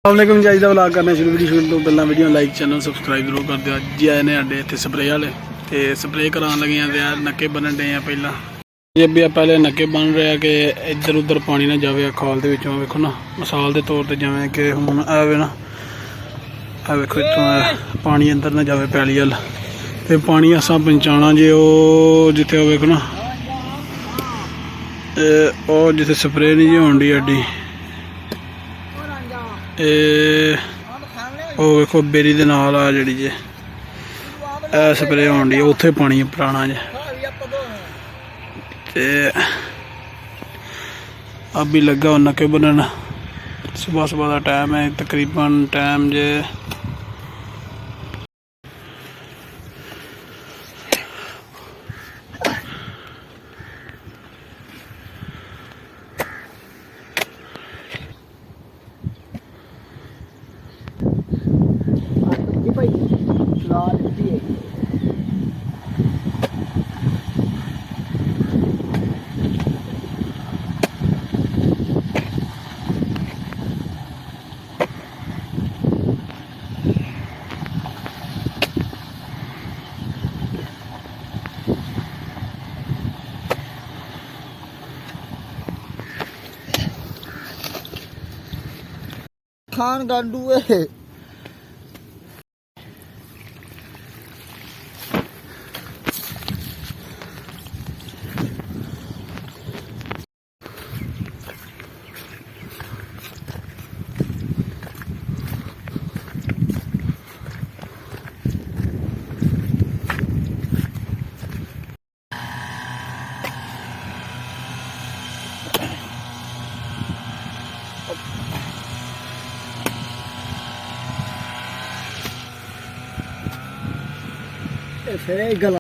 वालेकुम जी। अज का व्लॉग करना शुरू वीडियो तो पहला वीडियो लाइक चैनल सबसक्राइब जरूर कर दियो। जी आए ने साडे इत्थे स्प्रे वाले ते स्प्रे करान लगे हैं ते नक्के बनन डे हैं। पहला ये भी पहले नक्के बन रहे हैं कि इधर उधर पानी ना जाए खाल दे विचों। वेखो ना मिसाल के तौर पर जिवें कि हुण आवे ना आ वेखो इत्थों पानी अंदर ना जाए पैली वाल ते पानी असां पहुंचाना जे ओ जिथे वेखो ना ओ जिथे स्प्रे नहीं जी होंदी एडी वेखो बेरी दे नाल आ जिहड़ी जे स्प्रे होंदी उत्थे पानी पुराना जे ते अभी लगा नक्के बनन। सुबह सुबह का टाइम है तकरीबन टाइम जे खान गांडू है। गला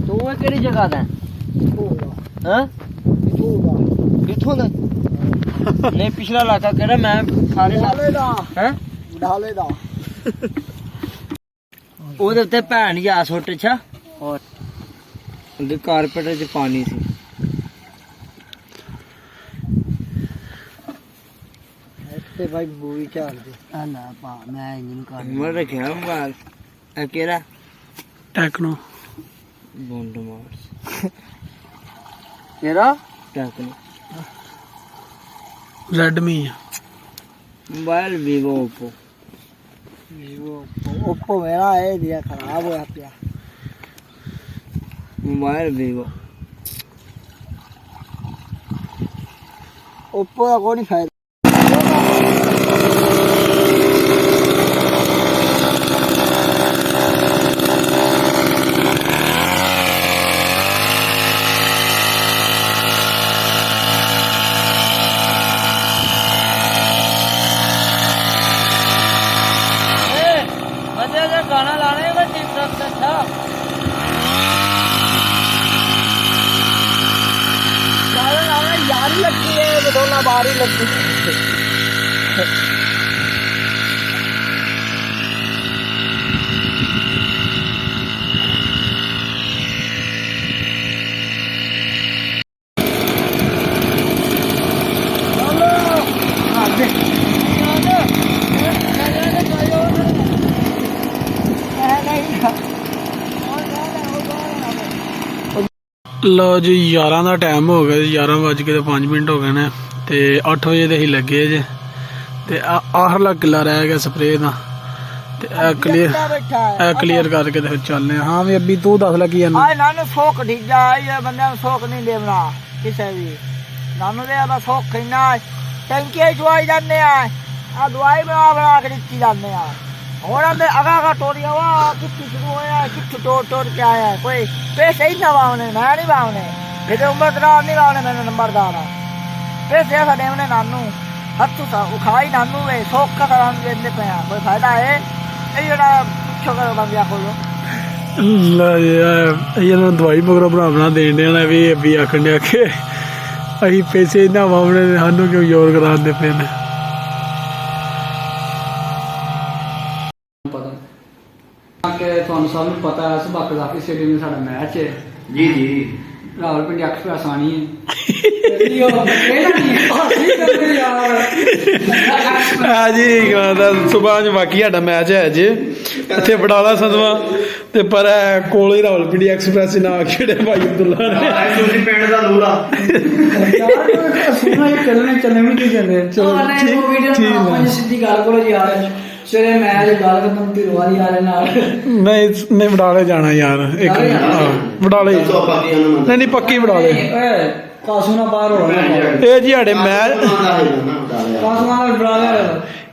तू केड़ी जगह दा हां इथों दा नहीं पिछला इलाका केड़ा मैं सारे हैं ढाले दा ओदे उत्ते भैन जा सुट छा और उधर कारपेट च पानी सी ते भाई मूवी चाल दे ना पा मैं इंजन कर मैं रखया मोबाइल ए केड़ा टेक्नो बॉन्ड मार्स केड़ा Tecno Redmi mobile Vivo Oppo मेरा है दिया खराब होया पिया मोबाइल वीवो ओप्पो का कोई नहीं फायदा। गाना लाने का टीम सबसे अच्छा गाना लाना यारी लगती है बदौला बारी लगती है। लो जी 11 का टाइम हो गया। 11:05 हो गए ने ते 8 बजे ते ही लगे जे ते आखरला किला रह गया स्प्रे का ते क्लीयर करके ते फिर चलने। हाँ भी अभी तू दस लगी जाना नानू सोख ढीजा ये बंदे सोख नहीं देना किसे भी नानू दे बस सोख इना टंकी चुआई जाने आ दवाई बना बना के दिखी जाने आ होना ते अगा टोरिया वा कित्थु शुरू होया कित्थु टोर के आया कोई पैसे ही ना वावने मैं नहीं वावने फिर उम्रदार नहीं वावने मैंने नंबरदार पैसे ऐसा देवने नानू हत्थु सा उखाई नानू वे सोख का करान देंदे पे कोई फायदा है ये जड़ा छोकर बंदिया खोलो ये दवाई मगरों बना देन डे भी अभी आखन डे के अभी पैसे इन्ना वावने सानू क्यों जोर कराते पे ने। कि तुहानू सब नूं पता है सबक काफी स्टेडियम में साडा मैच है जी जी रावलपिंडी एक्सप्रेस आनी है यो ट्रेन आनी है ठीक है यार ਆ ਜੀ ਸੁਬਾਹ ਚ ਬਾਕੀ ਸਾਡਾ ਮੈਚ ਹੈ ਅੱਜ ਇੱਥੇ ਬਡਾਲਾ ਸਦਵਾ ਤੇ ਪਰ ਕੋਲ ਹੀ ਰਾਵਲਪਿੰਡੀ ਐਕਸਪ੍ਰੈਸ ਨਾ ਖੇੜੇ ਭਾਈ ਅਬਦੁੱਲਾ ਨੇ ਤੁਸੀਂ ਪਿੰਡ ਦਾ ਲੂਰਾ यार सुना ये चलने में की जाने चलो वो वीडियो ठीक है। में सीधी गाल बोलो जी यार सवेरे मैच गाल खत्म ती रोवाली आ रहे नाल ਨਹੀਂ ਬਡਾਲੇ ਜਾਣਾ ਯਾਰ ਇੱਕ ਬਡਾਲੇ ਜਾਣਾ? ਹਾਂ ਬਡਾਲੇ ਨਹੀਂ ਨਹੀਂ ਪੱਕੀ ਬਡਾਲੇ कासू ना बाहर हो रहा ਇਹ ਜੀ ਸਾਡੇ ਮੈਚ कासू ना बड़ा ले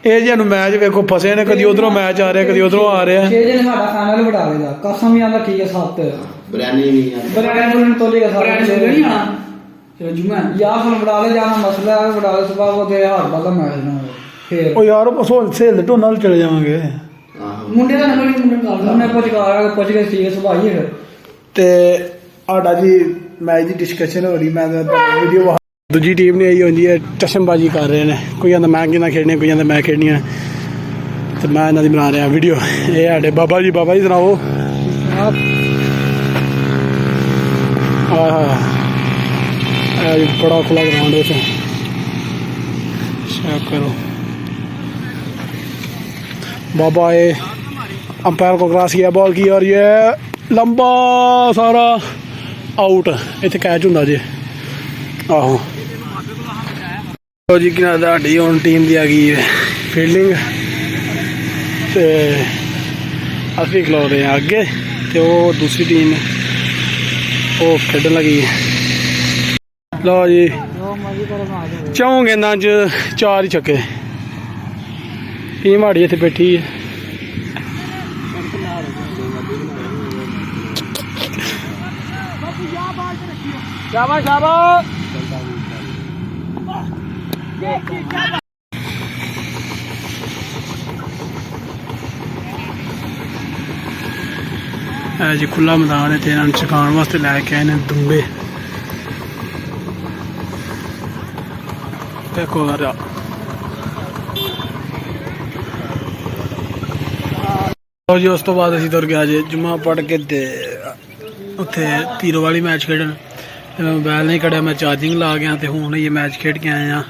ਇਹ ਜੀ ਸਾਨੂੰ ਮੈਚ ਵੇਖੋ ਫਸੇ ਨੇ ਕਦੀ ਉਧਰੋਂ ਮੈਚ ਆ ਰਿਹਾ ਕਦੀ ਉਧਰੋਂ ਆ ਰਿਹਾ 6 दिन साडा फाइनल बढ़ा देगा कसम ही आंदा ठीक है 7 ਬਰਿਆਨੀ ਨਹੀਂ ਯਾਰ बराबर बुलन तो लेगा सारा ब्रांड से नहीं आना चलो जुम्मा या फिर बड़ा ले जाना मसला है बड़ा ले सुबह वो तेरे हाथ वाला मैच ना हो फिर ਉਹ ਯਾਰ ਸੋਲ ਸੇਲ ਦੇ ਢੋਨਾਲ ਚਲੇ ਜਾਵਾਂਗੇ ਆਹੋ मुंडे का नंबर ही मुंडे का हमने पहुंच गए ठीक है सुबह ही फिर ਤੇ ਆਡਾ ਜੀ ਮੈਚ ਦੀ ਡਿਸਕਸ਼ਨ ਹੋ ਰਹੀ ਮੈਂ ਵੀਡੀਓ ਦੂਜੀ ਟੀਮ ਨੇ ਆਈ ਹੁੰਦੀ ਹੈ ਟਸ਼ਮਬਾਜੀ ਕਰ ਰਹੇ ਨੇ ਕੋਈ ਕਹਿੰਦਾ ਮੈਂ ਕਿਹਨਾਂ ਖੇਡਣੀ ਕੋਈ ਕਹਿੰਦਾ ਮੈਂ ਖੇਡਣੀ ਹੈ ਤੇ ਮੈਂ ਇਹਨਾਂ ਦੀ ਬਣਾ ਰਿਹਾ ਵੀਡੀਓ ਇਹ ਸਾਡੇ ਬਾਬਾ ਜੀ ਸੁਣਾਓ ਆਹ ਇਹ ਬੜਾ ਖੁੱਲਾ ਗਰਾਊਂਡ ਵਿੱਚ ਚੈੱਕ करो बाबा ये अंपायर को क्रॉस किया बॉल की और ये लंबा सारा आउट इतने कैच होंगे जे आहो जी कि साड़ी हुण टीम की आ गई है फील्डिंग ते असीं खलो रहे हैं अगे तो वो दूसरी टीम वो खेडन लगी है लो जी चौं गेंदा च 4 ही छक्के टीम हाड़ी इत्थे बैठी है शाबाश शाबाश जी खुला मैदान है तो इन्होंने चकाने वास्ते लैके आए दुंबे देखो जी उस तो बाद असीं तुर गया जे जुम्मा पढ़ के उत्थे तीरो वाली मैच खेडन मैं मोबाइल नहीं कढ़िया मैं चार्जिंग ला गया तो हूँ ये मैच खेड के आए हैं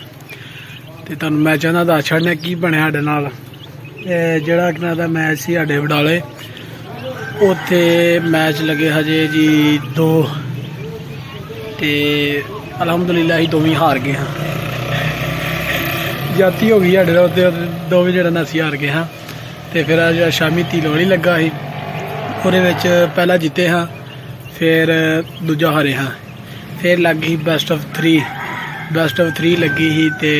तो तुहानूं मैचों का दस छड़ने की बनया साडे नाल जिहड़ा कि मैच सी साडे बडाले उत्थे मैच लगे हजे जी 2 ते अलहमदुलिल्लाह ही दोवें हार गए हाँ जाती हो गई साडे उत्ते दोवें जेहड़ा असीं हार गए हाँ तो फिर अज शामी तीलोड़ी लगा ही ਉਹਦੇ ਵਿੱਚ ਪਹਿਲਾ ਜਿੱਤੇ ਹਾਂ ਫਿਰ ਦੂਜਾ ਹਾਰੇ ਹਾਂ ਫਿਰ ਲੱਗ ਗਈ ਬੈਸਟ ਆਫ 3 ਲੱਗੀ ਸੀ ਤੇ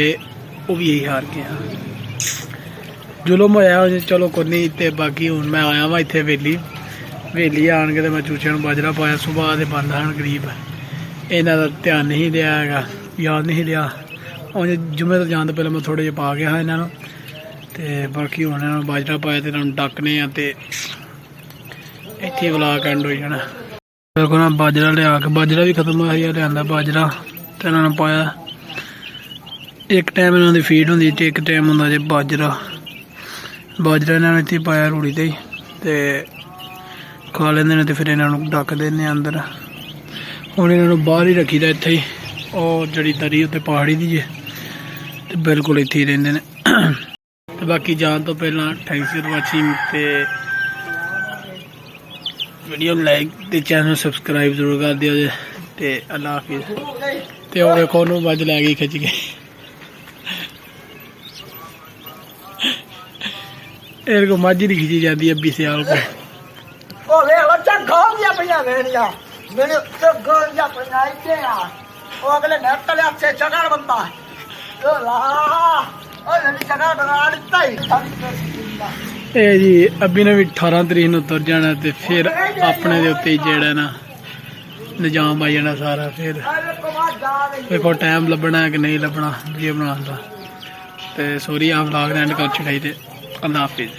ਉਹ ਵੀ ਇਹੀ ਹਾਰ ਗਏ ਹਾਂ ਜ਼ੁਲਮ ਹੋਇਆ ਚਲੋ ਕੋਈ ਨਹੀਂ ਤੇ ਬਾਕੀ ਹੁਣ ਮੈਂ ਆਇਆ ਵਾਂ ਇੱਥੇ ਵੇਲੀ ਆਣ ਕੇ ਤੇ ਮੈਂ ਚੂਚਿਆਂ ਨੂੰ ਬਾਜਰਾ ਪਾਇਆ ਸੁਬਾਹ ਦੇ ਬੰਦ ਹਨ ਗਰੀਬ ਇਹਨਾਂ ਦਾ ਧਿਆਨ ਨਹੀਂ ਦਿਆ ਹੈਗਾ ਯਾਦ ਨਹੀਂ ਰਿਹਾ ਉਹ ਜੁਮੇ ਤੋਂ ਜਾਣ ਤੋਂ ਪਹਿਲਾਂ ਮੈਂ ਥੋੜੇ ਜਿਹਾ ਪਾ ਗਿਆ ਹਾਂ ਇਹਨਾਂ ਨੂੰ ਤੇ ਬਾਕੀ ਹੁਣ ਇਹਨਾਂ ਨੂੰ ਬਾਜਰਾ ਪਾਇਆ ਤੇ ਇਹਨਾਂ ਨੂੰ ਡੱਕਨੇ ਆ ਤੇ ਇੱਥੇ ਵਲਾਗ ਐਂਡ ਹੋ ਜਾਣਾ ਬਿਲਕੁਲ ਨਾ ਬਾਜਰਾ ਲਿਆ ਕੇ ਬਾਜਰਾ ਵੀ ਖਤਮ ਹੋਇਆ ਯਾਰ ਲਿਆਂਦਾ ਬਾਜਰਾ ਤੇ ਇਹਨਾਂ ਨੂੰ ਪਾਇਆ ਇੱਕ ਟਾਈਮ ਇਹਨਾਂ ਦੀ ਫੀਡ ਹੁੰਦੀ ਤੇ ਇੱਕ ਟਾਈਮ ਹੁੰਦਾ ਜੇ ਬਾਜਰਾ ਇਹਨਾਂ ਨੇ ਇੱਥੇ ਪਾਇਆ ਰੂੜੀ ਤੇ ਖਾ ਲੈਂਦੇ ਨੇ ਤੇ ਫਿਰ ਇਹਨਾਂ ਨੂੰ ਡੱਕ ਦਿੰਦੇ ਆ ਅੰਦਰ ਹੁਣ ਇਹਨਾਂ ਨੂੰ ਬਾਹਰ ਹੀ ਰੱਖੀਦਾ ਇੱਥੇ ਹੀ ਉਹ ਜਿਹੜੀ ਦਰੀ ਉੱਤੇ ਪਹਾੜੀ ਦੀ ਜੇ ਤੇ ਬਿਲਕੁਲ ਇੱਥੇ ਹੀ ਰਹਿੰਦੇ ਨੇ ਤੇ ਬਾਕੀ ਜਾਣ ਤੋਂ ਪਹਿਲਾਂ ਥੈਂਕਸ ਫॉर ਵਾਚਿੰਗ ਤੇ वीडियो लाइक ते चैनल सबसक्राइब जरूर कर दियो जे ते अल्लाह हाफिज ते ओ देखो नु बज लै गई खिच के एर को माझी नहीं खिंची जाती अब्बी सियाल को ओ वे लो चंगा गया भैया मेरिया मेरे चंगा गया भैया इते आ ओ अगले नेट ले अच्छे चगाड़ बनता ओ ला ओ ये चगाड़ बना देता ही ਇਹ ਜੀ ਅੱਬੀ ਨੇ ਵੀ 18 ਤਰੀਕ ਨੂੰ ਤੁਰ ਜਾਣਾ ਤੇ ਫਿਰ ਆਪਣੇ ਦੇ ਉੱਤੇ ਜਿਹੜਾ ਨਾ ਨਿਜ਼ਾਮ ਆ ਜਾਣਾ ਸਾਰਾ ਫਿਰ ਵੇਖੋ ਟਾਈਮ ਲੱਭਣਾ ਕਿ ਨਹੀਂ ਲੱਭਣਾ ਵੀਡੀਓ ਬਣਾਉਣ ਦਾ ਤੇ ਸੋਰੀ ਆ ਵਲੌਗ ਦਾ ਐਂਡ ਕਰ ਚੁਕਾਈ ਤੇ ਅੱਲਾਹ ਹਾਫਿਜ਼